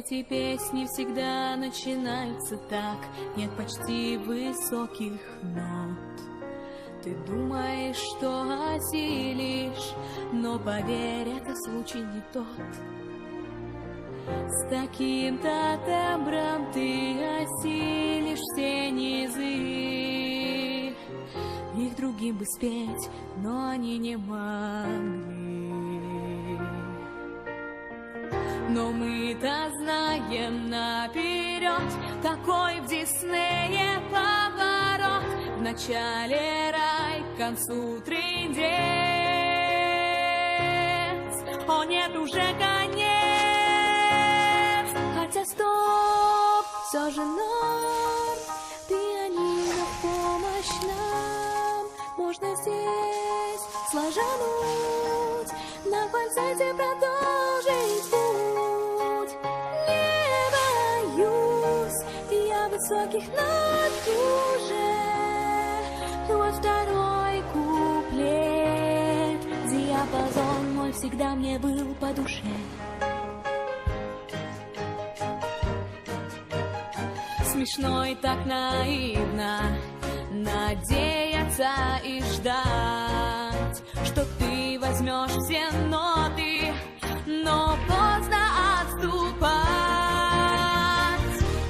Эти песни всегда начинаются так, нет почти высоких нот. Ты думаешь, что осилишь, но поверь, это случай не тот. С таким-то тембром ты осилишь все низы. Их другим бы спеть, но они не могли. Но мы-то знаем наперед, какой в Диснее поворот. В начале рай, к концу трындец. О нет, уже конец. Хотя стоп, все же норм. Пианино в помощь нам. Можно здесь сложануть, на фальцете продолжить путь. Не боюсь я высоких нот уже. Вот второй куплет. Диапазон мой всегда мне был по душе. Смешно и так наивно надеяться и ждать, что ты возьмешь все ноты, но поздно отступать.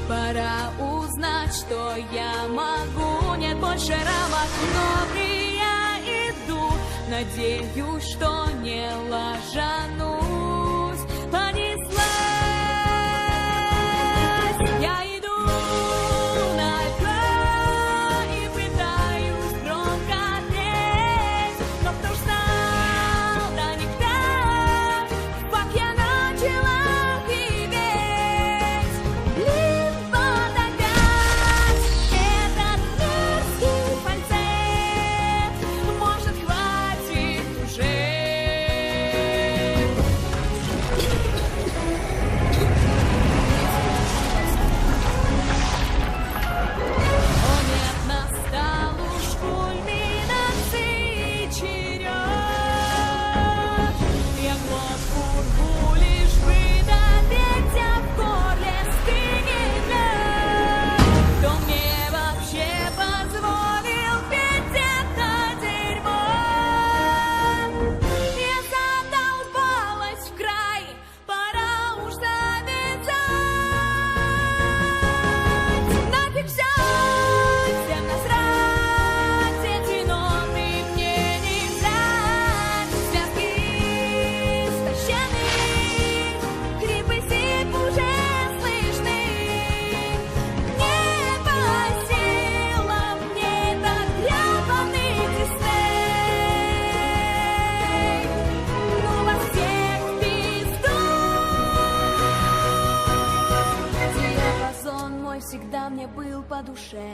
Пора узнать, что я могу. Нет больше рамок, но я иду. Надеюсь, что не ложанусь. Понеслась, я иду на край и пытаюсь громко петь. Но кто ж знал, да никто, как я начала петь. Блин, вот опять этот мерзкий фальцет. Может, хватит уже. О нет, настал уж кульминации черед. Я глотку рву, лишь бы допеть, а в горле стынет лед. Кто мне вообще позволил петь это дерьмо? Я задолбалась в край, пора уж завязать. Нафиг всё, всем насрать, эти ноты мне не взять. Связки истощены, хрипы сип уже слышны. Не по силам мне этот грёбаный Дисней. Ну вас всех в пизду. Диапазон мой всегда мне был по душе.